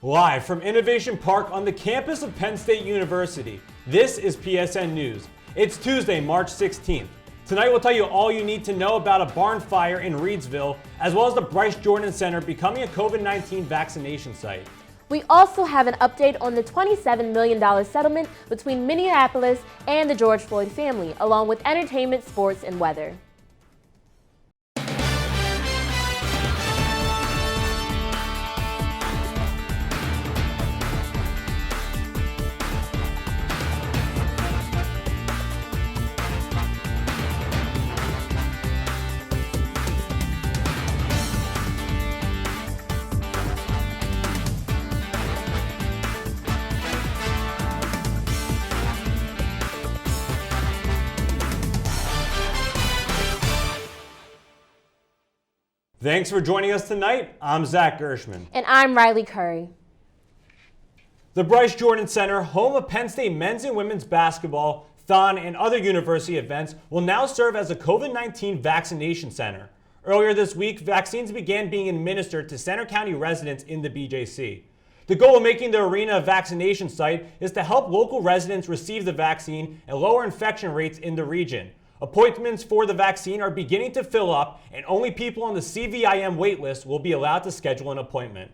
Live from Innovation Park on the campus of Penn State University, this is PSN News. It's Tuesday, March 16th. Tonight we'll tell you all you need to know about a barn fire in Reedsville, as well as the Bryce Jordan Center becoming a COVID-19 vaccination site. We also have an update on the $27 million settlement between Minneapolis and the George Floyd family, along with entertainment, sports, and weather. Thanks for joining us tonight. I'm Zach Gershman. And I'm Rylee Curry. The Bryce Jordan Center, home of Penn State men's and women's basketball, thon, and other university events, will now serve as a COVID-19 vaccination center. Earlier this week, vaccines began being administered to Center County residents in the BJC. The goal of making the arena a vaccination site is to help local residents receive the vaccine and lower infection rates in the region. Appointments for the vaccine are beginning to fill up, and only people on the CVIM waitlist will be allowed to schedule an appointment.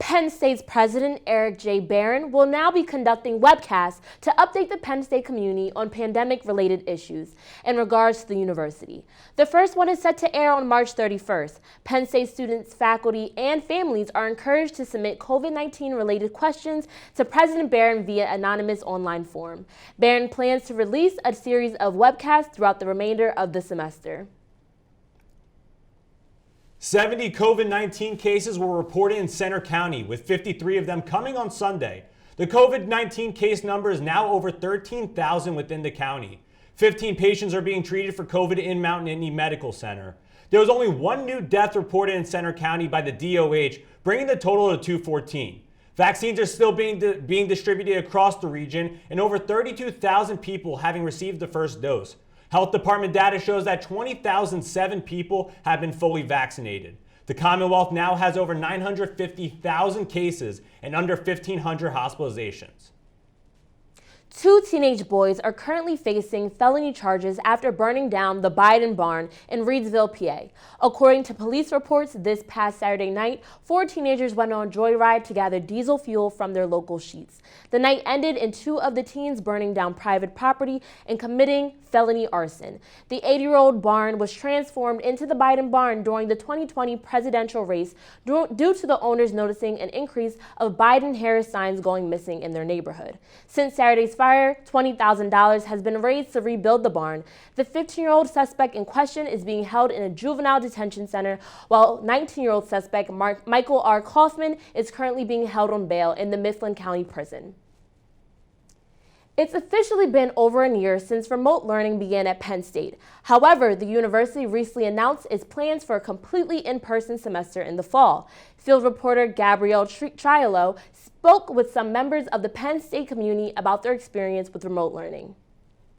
Penn State's President Eric J. Barron will now be conducting webcasts to update the Penn State community on pandemic-related issues in regards to the university. The first one is set to air on March 31st. Penn State students, faculty, and families are encouraged to submit COVID-19 related questions to President Barron via anonymous online form. Barron plans to release a series of webcasts throughout the remainder of the semester. 70 COVID-19 cases were reported in Center County, with 53 of them coming on Sunday. The COVID-19 case number is now over 13,000 within the county. 15 patients are being treated for COVID in Mountain Indy Medical Center. There was only one new death reported in Center County by the DOH, bringing the total to 214. Vaccines are still being distributed across the region, and over 32,000 people having received the first dose. Health Department data shows that 20,007 people have been fully vaccinated. The Commonwealth now has over 950,000 cases and under 1,500 hospitalizations. 2 teenage boys are currently facing felony charges after burning down the Biden barn in Reedsville, PA. According to police reports, this past Saturday night, 4 teenagers went on a joyride to gather diesel fuel from their local sheets. The night ended in 2 of the teens burning down private property and committing felony arson. The 80-year-old barn was transformed into the Biden barn during the 2020 presidential race due to the owners noticing an increase of Biden-Harris signs going missing in their neighborhood. Since Saturday's fire, $20,000 has been raised to rebuild the barn. The 15-year-old suspect in question is being held in a juvenile detention center, while 19-year-old suspect Michael R. Kaufman is currently being held on bail in the Mifflin County Prison. It's officially been over a year since remote learning began at Penn State. However, the university recently announced its plans for a completely in-person semester in the fall. Field reporter Gabrielle Triolo spoke with some members of the Penn State community about their experience with remote learning.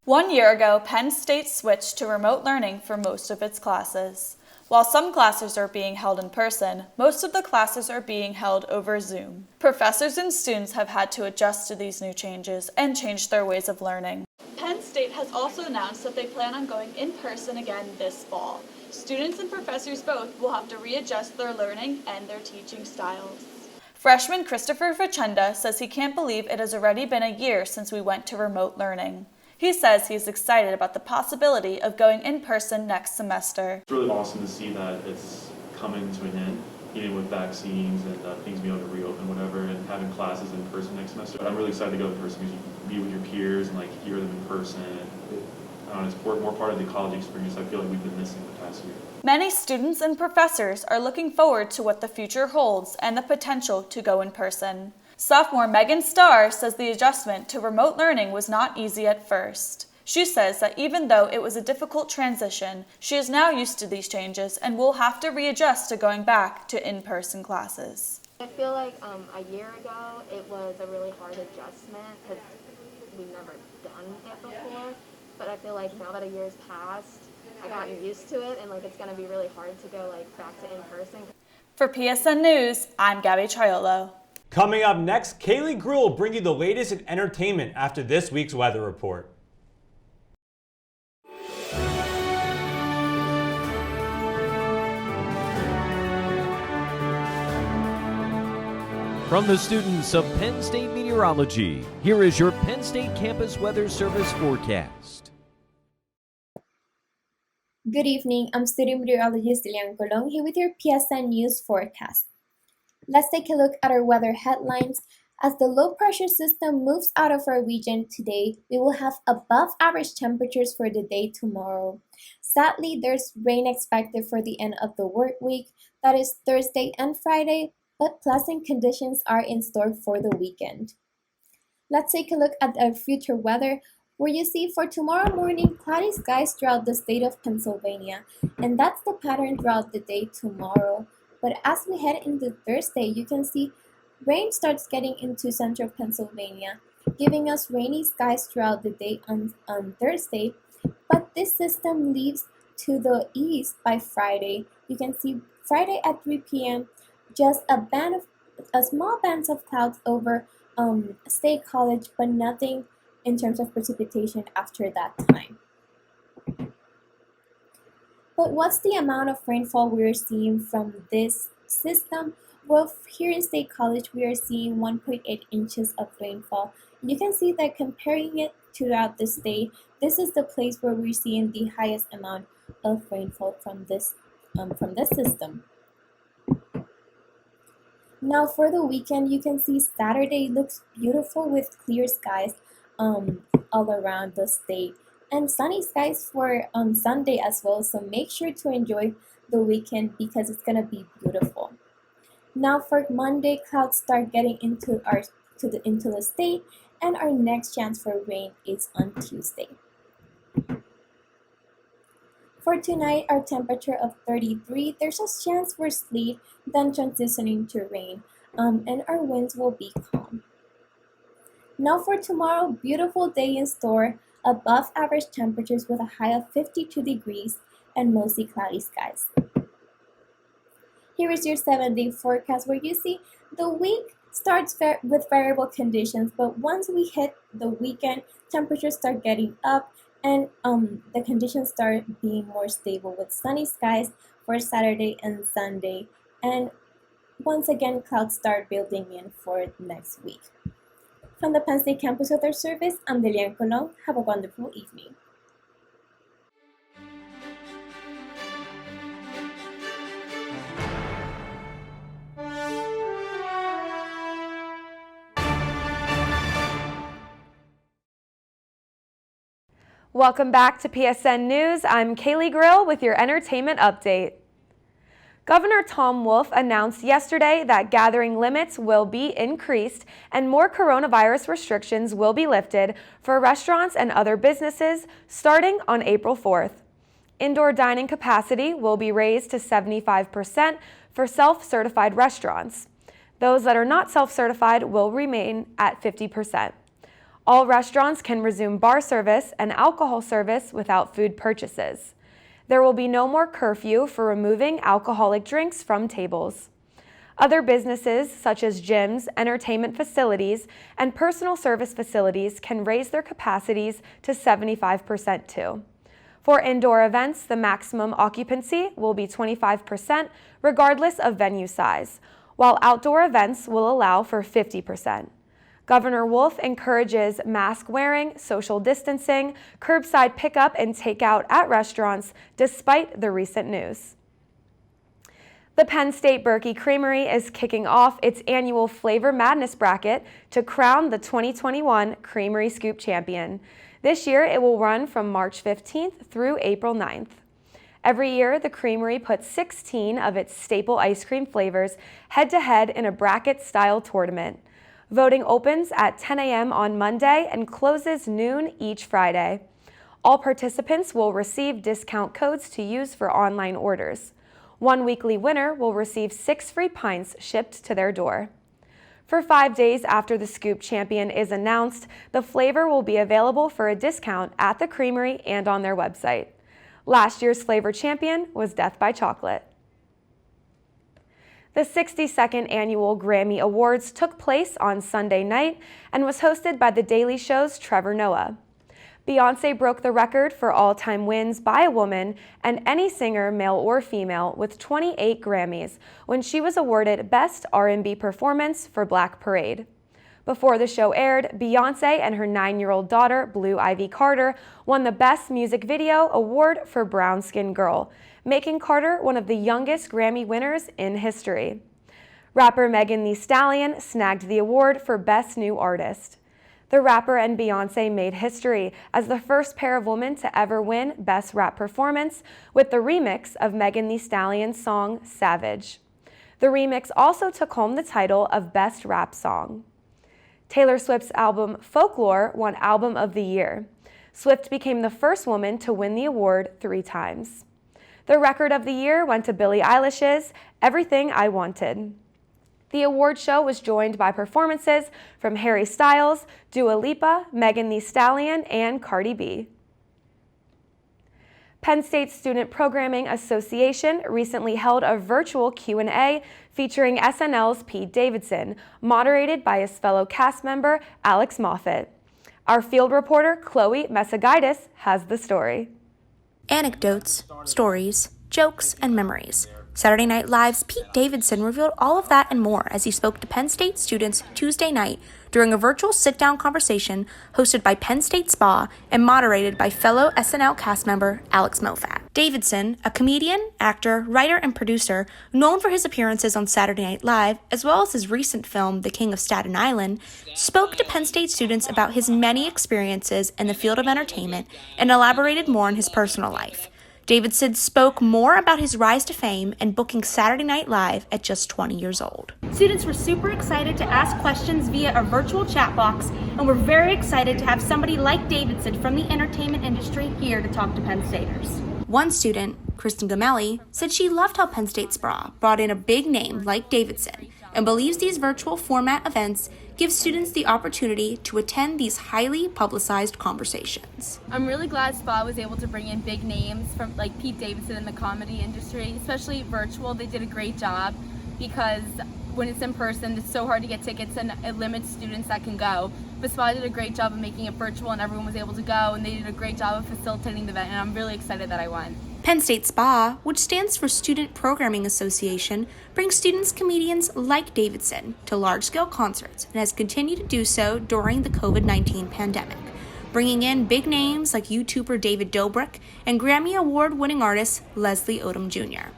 1 year ago, Penn State switched to remote learning for most of its classes. While some classes are being held in person, most of the classes are being held over Zoom. Professors and students have had to adjust to these new changes and change their ways of learning. Penn State has also announced that they plan on going in person again this fall. Students and professors both will have to readjust their learning and their teaching styles. Freshman Christopher Facenda says he can't believe it has already been a year since we went to remote learning. He says he's excited about the possibility of going in person next semester. It's really awesome to see that it's coming to an end, even with vaccines and things being able to reopen, whatever, and having classes in person next semester. But I'm really excited to go in person because you can be with your peers and hear them in person. It's more part of the college experience I feel like we've been missing the past year. Many students and professors are looking forward to what the future holds and the potential to go in person. Sophomore Megan Starr says the adjustment to remote learning was not easy at first. She says that even though it was a difficult transition, she is now used to these changes and will have to readjust to going back to in-person classes. I feel like a year ago it was a really hard adjustment because we've never done it before. But I feel like now that a year's passed, I've gotten used to it, and it's going to be really hard to go back to in-person. For PSN News, I'm Gabby Triolo. Coming up next, Kaylee Grew will bring you the latest in entertainment after this week's weather report. From the students of Penn State Meteorology, here is your Penn State Campus Weather Service forecast. Good evening, I'm student meteorologist Lilian Colon here with your PSN News forecast. Let's take a look at our weather headlines. As the low pressure system moves out of our region today, we will have above average temperatures for the day tomorrow. Sadly, there's rain expected for the end of the work week, that is Thursday and Friday, but pleasant conditions are in store for the weekend. Let's take a look at our future weather, where you see for tomorrow morning cloudy skies throughout the state of Pennsylvania, and that's the pattern throughout the day tomorrow. But as we head into Thursday, you can see rain starts getting into central Pennsylvania, giving us rainy skies throughout the day on Thursday, but this system leaves to the east by Friday. You can see Friday at 3 p.m. just a small bands of clouds over State College, but nothing in terms of precipitation after that time. But what's the amount of rainfall we're seeing from this system? Well, here in State College, we are seeing 1.8 inches of rainfall. You can see that comparing it throughout the state, this is the place where we're seeing the highest amount of rainfall from this system. Now for the weekend, you can see Saturday looks beautiful with clear skies all around the state, and sunny skies for Sunday as well, so make sure to enjoy the weekend because it's gonna be beautiful. Now for Monday, clouds start getting into the state, and our next chance for rain is on Tuesday. For tonight, our temperature of 33, there's a chance for sleet, then transitioning to rain, and our winds will be calm. Now for tomorrow, beautiful day in store, above average temperatures with a high of 52 degrees and mostly cloudy skies. Here is your 7-day forecast, where you see the week starts with variable conditions, but once we hit the weekend, temperatures start getting up, and the conditions start being more stable with sunny skies for Saturday and Sunday, and once again clouds start building in for next week. From the Penn State Campus Weather Service, I'm Lilian Colon. Have a wonderful evening. Welcome back to PSN News. I'm Kaylee Grill with your entertainment update. Governor Tom Wolf announced yesterday that gathering limits will be increased and more coronavirus restrictions will be lifted for restaurants and other businesses starting on April 4th. Indoor dining capacity will be raised to 75% for self-certified restaurants. Those that are not self-certified will remain at 50%. All restaurants can resume bar service and alcohol service without food purchases. There will be no more curfew for removing alcoholic drinks from tables. Other businesses, such as gyms, entertainment facilities, and personal service facilities, can raise their capacities to 75% too. For indoor events, the maximum occupancy will be 25% regardless of venue size, while outdoor events will allow for 50%. Governor Wolf encourages mask wearing, social distancing, curbside pickup, and takeout at restaurants despite the recent news. The Penn State Berkey Creamery is kicking off its annual Flavor Madness bracket to crown the 2021 Creamery Scoop Champion. This year, it will run from March 15th through April 9th. Every year, the Creamery puts 16 of its staple ice cream flavors head-to-head in a bracket-style tournament. Voting opens at 10 a.m. on Monday and closes noon each Friday. All participants will receive discount codes to use for online orders. One weekly winner will receive 6 free pints shipped to their door. For 5 days after the Scoop Champion is announced, the flavor will be available for a discount at the Creamery and on their website. Last year's Flavor Champion was Death by Chocolate. The 62nd Annual Grammy Awards took place on Sunday night and was hosted by The Daily Show's Trevor Noah. Beyoncé broke the record for all-time wins by a woman and any singer, male or female, with 28 Grammys when she was awarded Best R&B Performance for Black Parade. Before the show aired, Beyoncé and her 9-year-old daughter, Blue Ivy Carter, won the Best Music Video award for Brown Skin Girl, making Carter one of the youngest Grammy winners in history. Rapper Megan Thee Stallion snagged the award for Best New Artist. The rapper and Beyoncé made history as the first pair of women to ever win Best Rap Performance with the remix of Megan Thee Stallion's song Savage. The remix also took home the title of Best Rap Song. Taylor Swift's album Folklore won Album of the Year. Swift became the first woman to win the award 3 times. The record of the year went to Billie Eilish's Everything I Wanted. The award show was joined by performances from Harry Styles, Dua Lipa, Megan Thee Stallion, and Cardi B. Penn State Student Programming Association recently held a virtual Q&A featuring SNL's Pete Davidson, moderated by his fellow cast member Alex Moffat. Our field reporter Chloe Mesagaitis has the story. Anecdotes, stories, jokes, and memories. Saturday Night Live's Pete Davidson revealed all of that and more as he spoke to Penn State students Tuesday night during a virtual sit-down conversation hosted by Penn State Spa and moderated by fellow SNL cast member Alex Moffat. Davidson, a comedian, actor, writer, and producer known for his appearances on Saturday Night Live, as well as his recent film The King of Staten Island, spoke to Penn State students about his many experiences in the field of entertainment and elaborated more on his personal life. Davidson spoke more about his rise to fame and booking Saturday Night Live at just 20 years old. Students were super excited to ask questions via a virtual chat box, and we're very excited to have somebody like Davidson from the entertainment industry here to talk to Penn Staters. One student, Kristen Gamelli, said she loved how Penn State SPRA brought in a big name like Davidson and believes these virtual format events give students the opportunity to attend these highly publicized conversations. I'm really glad SPA was able to bring in big names from like Pete Davidson in the comedy industry, especially virtual. They did a great job because when it's in person, it's so hard to get tickets and it limits students that can go. But SPA did a great job of making it virtual and everyone was able to go, and they did a great job of facilitating the event, and I'm really excited that I won. Penn State SPA, which stands for Student Programming Association, brings students comedians like Davidson to large-scale concerts and has continued to do so during the COVID-19 pandemic, bringing in big names like YouTuber David Dobrik and Grammy Award-winning artist Leslie Odom Jr.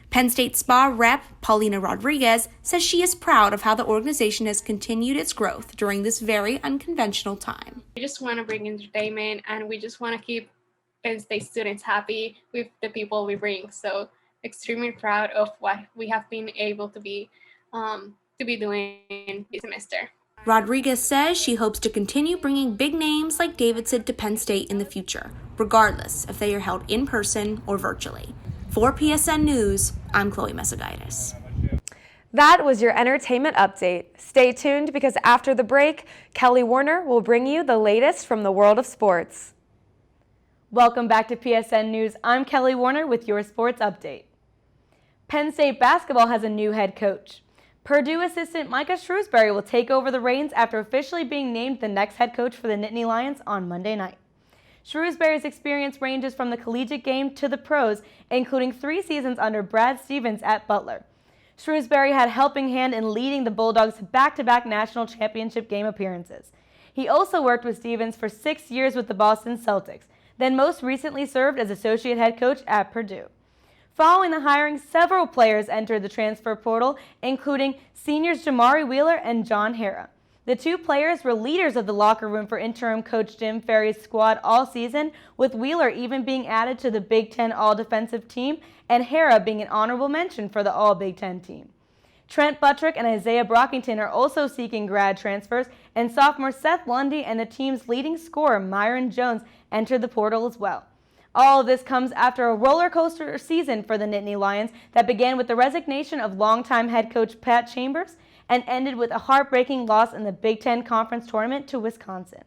Penn State SPA rep Paulina Rodriguez says she is proud of how the organization has continued its growth during this very unconventional time. We just want to bring entertainment and we just want to keep Penn State students happy with the people we bring. So extremely proud of what we have been able to be doing this semester. Rodriguez says she hopes to continue bringing big names like Davidson to Penn State in the future, regardless if they are held in person or virtually. For PSN News, I'm Chloe Mesagaitis. That was your entertainment update. Stay tuned because after the break, Kelly Warner will bring you the latest from the world of sports. Welcome back to PSN News. I'm Kelly Warner with your sports update. Penn State basketball has a new head coach. Purdue assistant Micah Shrewsbury will take over the reins after officially being named the next head coach for the Nittany Lions on Monday night. Shrewsbury's experience ranges from the collegiate game to the pros, including 3 seasons under Brad Stevens at Butler. Shrewsbury had a helping hand in leading the Bulldogs to back-to-back national championship game appearances. He also worked with Stevens for 6 years with the Boston Celtics, then most recently served as associate head coach at Purdue. Following the hiring, several players entered the transfer portal, including seniors Jamari Wheeler and John Hara. The 2 players were leaders of the locker room for interim coach Jim Ferry's squad all season, with Wheeler even being added to the Big Ten All-Defensive Team and Hara being an honorable mention for the All-Big Ten Team. Trent Buttrick and Isaiah Brockington are also seeking grad transfers, and sophomore Seth Lundy and the team's leading scorer Myron Jones entered the portal as well. All of this comes after a roller coaster season for the Nittany Lions that began with the resignation of longtime head coach Pat Chambers and ended with a heartbreaking loss in the Big Ten Conference Tournament to Wisconsin.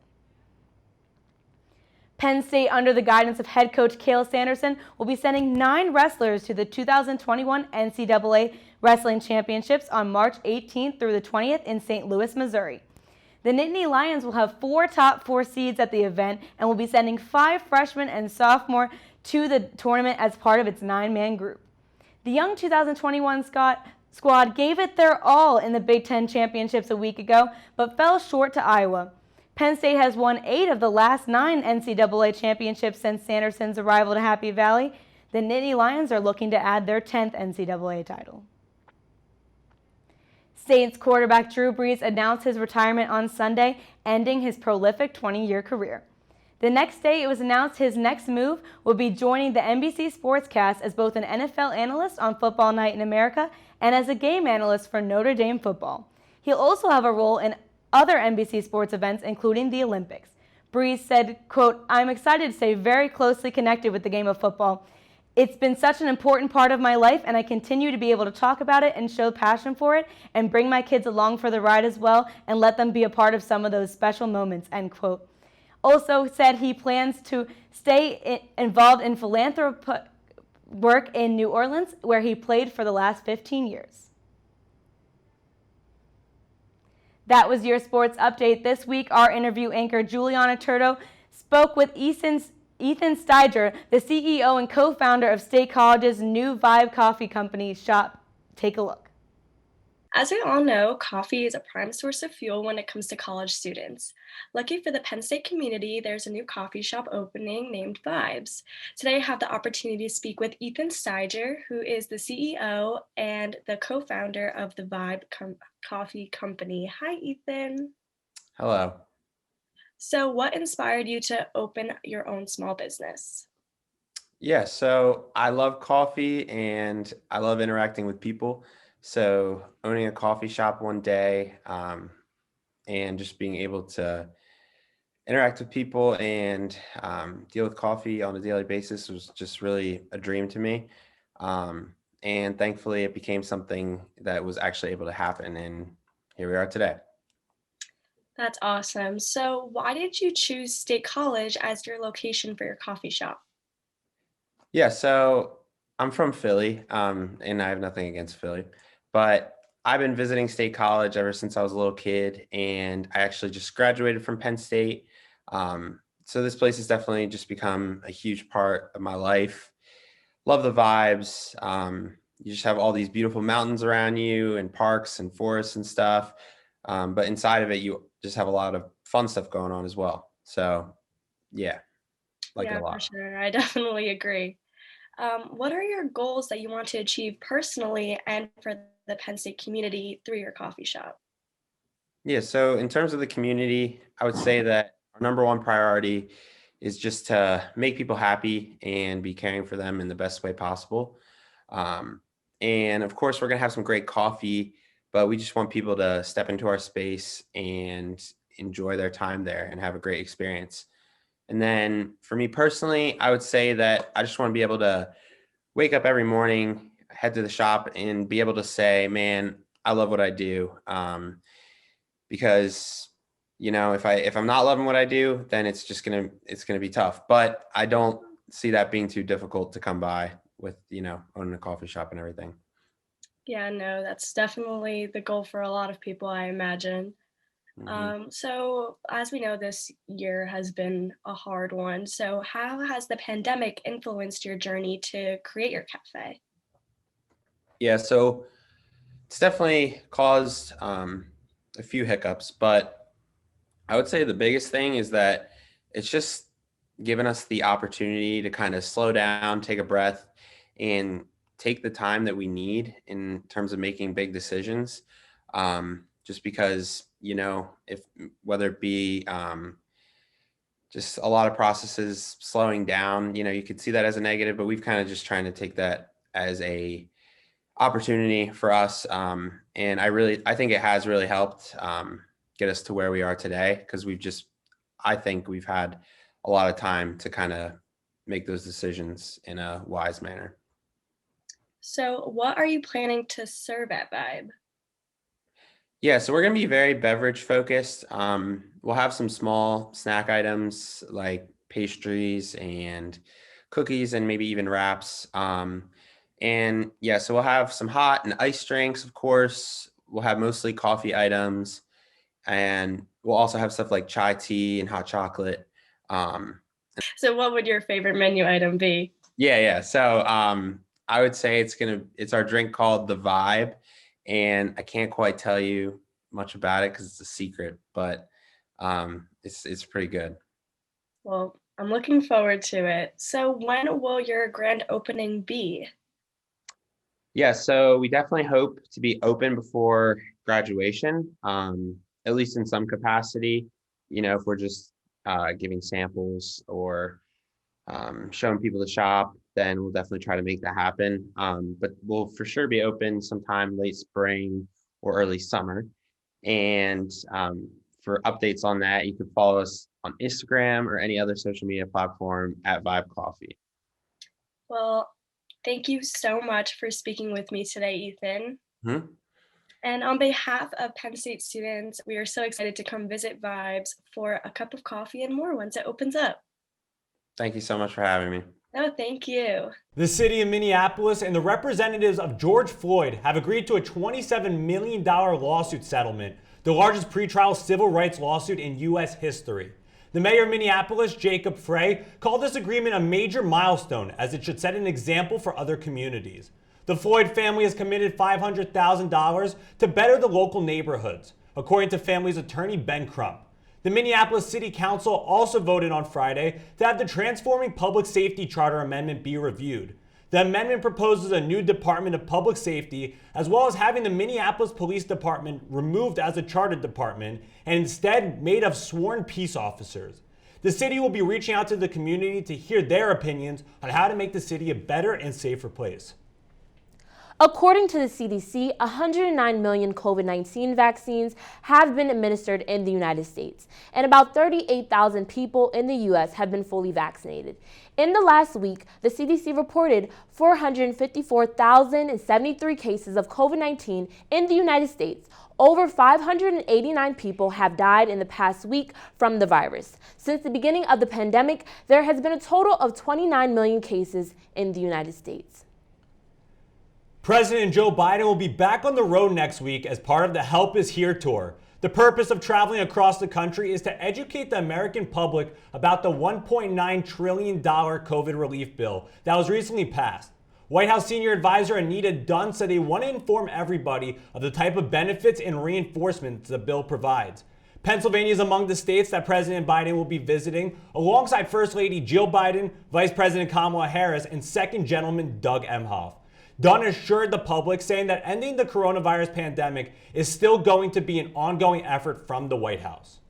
Penn State, under the guidance of head coach Cael Sanderson, will be sending 9 wrestlers to the 2021 NCAA Wrestling Championships on March 18th through the 20th in St. Louis, Missouri. The Nittany Lions will have 4 top 4 seeds at the event and will be sending 5 freshmen and sophomore to the tournament as part of its 9-man group. The young 2021 squad gave it their all in the Big Ten Championships a week ago, but fell short to Iowa. Penn State has won 8 of the last 9 NCAA championships since Sanderson's arrival to Happy Valley. The Nittany Lions are looking to add their 10th NCAA title. Saints quarterback Drew Brees announced his retirement on Sunday, ending his prolific 20-year career. The next day, it was announced his next move would be joining the NBC Sportscast as both an NFL analyst on Football Night in America and as a game analyst for Notre Dame football. He'll also have a role in other NBC sports events, including the Olympics. Brees said, quote, "I'm excited to stay very closely connected with the game of football. It's been such an important part of my life, and I continue to be able to talk about it and show passion for it and bring my kids along for the ride as well and let them be a part of some of those special moments," end quote. Also said he plans to stay involved in philanthropic work in New Orleans, where he played for the last 15 years. That was your sports update. This week, our interview anchor, Juliana Turdo, spoke with Ethan Steiger, the CEO and co-founder of State College's new Vibe coffee company shop. Take a look. As we all know, coffee is a prime source of fuel when it comes to college students. Lucky for the Penn State community, there's a new coffee shop opening named Vibes. Today, I have the opportunity to speak with Ethan Steiger, who is the CEO and the co-founder of the Vibe Coffee Company. Hi, Ethan. Hello. So what inspired you to open your own small business? Yeah, so I love coffee and I love interacting with people. So owning a coffee shop one day and just being able to interact with people and deal with coffee on a daily basis was just really a dream to me. And thankfully it became something that was actually able to happen, and here we are today. That's awesome. So why did you choose State College as your location for your coffee shop? Yeah, so I'm from Philly, and I have nothing against Philly, but I've been visiting State College ever since I was a little kid, and I actually just graduated from Penn State. So this place has definitely just become a huge part of my life. Love the vibes. You just have all these beautiful mountains around you and parks and forests and stuff. But inside of it, you just have a lot of fun stuff going on as well. So yeah, like it a lot. For sure. I definitely agree. What are your goals that you want to achieve personally and for the Penn State community through your coffee shop? Yeah, so in terms of the community, I would say that our number one priority is just to make people happy and be caring for them in the best way possible. And of course, we're going to have some great coffee, but we just want people to step into our space and enjoy their time there and have a great experience. And then for me personally, I would say that I just want to be able to wake up every morning, head to the shop, and be able to say, man, I love what I do. Because, you know, if I'm not loving what I do, then it's gonna be tough. But I don't see that being too difficult to come by with, you know, owning a coffee shop and everything. Yeah, no, that's definitely the goal for a lot of people, I imagine. So as we know, this year has been a hard one. So how has the pandemic influenced your journey to create your cafe? Yeah, so it's definitely caused a few hiccups, but I would say the biggest thing is that it's just given us the opportunity to kind of slow down, take a breath, and take the time that we need in terms of making big decisions. Just because, you know, whether it be just a lot of processes slowing down, you know, you could see that as a negative, but we've kind of just trying to take that as a opportunity for us. And I think it has really helped get us to where we are today, because I think we've had a lot of time to kind of make those decisions in a wise manner. So what are you planning to serve at Vibe? Yeah, so we're going to be very beverage focused. We'll have some small snack items like pastries and cookies and maybe even wraps. And yeah, so we'll have some hot and iced drinks, of course. We'll have mostly coffee items, and we'll also have stuff like chai tea and hot chocolate. So what would your favorite menu item be? Yeah. So I would say it's our drink called the Vibe, and I can't quite tell you much about it because it's a secret, but it's pretty good. Well, I'm looking forward to it. So when will your grand opening be? Yeah, so we definitely hope to be open before graduation, at least in some capacity. You know, if we're just giving samples or showing people the shop, then we'll definitely try to make that happen. But we'll for sure be open sometime late spring or early summer. And for updates on that, you can follow us on Instagram or any other social media platform at Vibe Coffee. Well, thank you so much for speaking with me today, Ethan. And on behalf of Penn State students, we are so excited to come visit Vibes for a cup of coffee and more once it opens up. Thank you so much for having me. No, thank you. The city of Minneapolis and the representatives of George Floyd have agreed to a $27 million lawsuit settlement, the largest pretrial civil rights lawsuit in U.S. history. The mayor of Minneapolis, Jacob Frey, called this agreement a major milestone as it should set an example for other communities. The Floyd family has committed $500,000 to better the local neighborhoods, according to family's attorney Ben Crump. The Minneapolis City Council also voted on Friday to have the Transforming Public Safety Charter Amendment be reviewed. The amendment proposes a new Department of Public Safety, as well as having the Minneapolis Police Department removed as a charter department and instead made of sworn peace officers. The city will be reaching out to the community to hear their opinions on how to make the city a better and safer place. According to the CDC, 109 million COVID-19 vaccines have been administered in the United States, and about 38,000 people in the U.S. have been fully vaccinated. In the last week, the CDC reported 454,073 cases of COVID-19 in the United States. Over 589 people have died in the past week from the virus. Since the beginning of the pandemic, there has been a total of 29 million cases in the United States. President Joe Biden will be back on the road next week as part of the Help Is Here tour. The purpose of traveling across the country is to educate the American public about the $1.9 trillion COVID relief bill that was recently passed. White House senior advisor Anita Dunn said they want to inform everybody of the type of benefits and reinforcements the bill provides. Pennsylvania is among the states that President Biden will be visiting, alongside First Lady Jill Biden, Vice President Kamala Harris, and Second Gentleman Doug Emhoff. Dunn assured the public, saying that ending the coronavirus pandemic is still going to be an ongoing effort from the White House.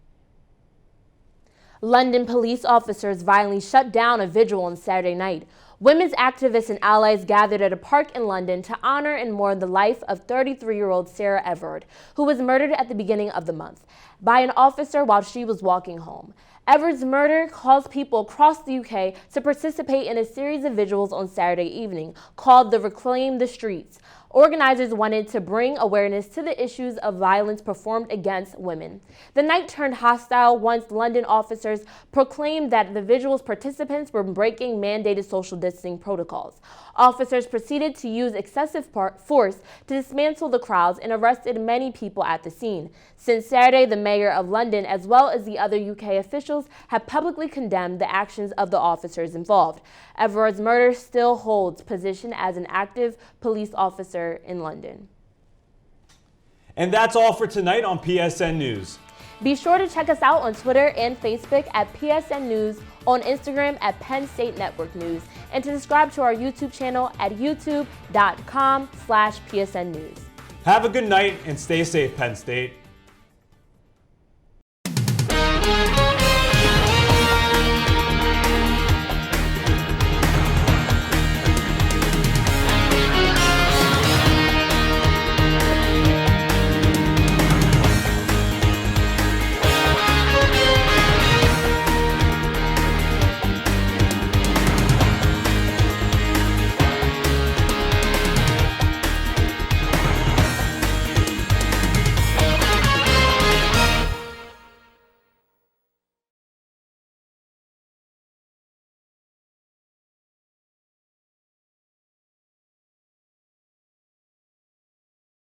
London police officers violently shut down a vigil on Saturday night. Women's activists and allies gathered at a park in London to honor and mourn the life of 33-year-old Sarah Everard, who was murdered at the beginning of the month by an officer while she was walking home. Everard's murder caused people across the UK to participate in a series of vigils on Saturday evening called the Reclaim the Streets. Organizers wanted to bring awareness to the issues of violence performed against women. The night turned hostile once London officers proclaimed that the vigil's participants were breaking mandated social distancing protocols. Officers proceeded to use excessive force to dismantle the crowds and arrested many people at the scene. Since Saturday, the mayor of London, as well as the other UK officials, have publicly condemned the actions of the officers involved. Everard's murder still holds position as an active police officer in London. And that's all for tonight on PSN News. Be sure to check us out on Twitter and Facebook at PSN News, on Instagram at Penn State Network News, and to subscribe to our YouTube channel at youtube.com/PSN News. Have a good night and stay safe, Penn State.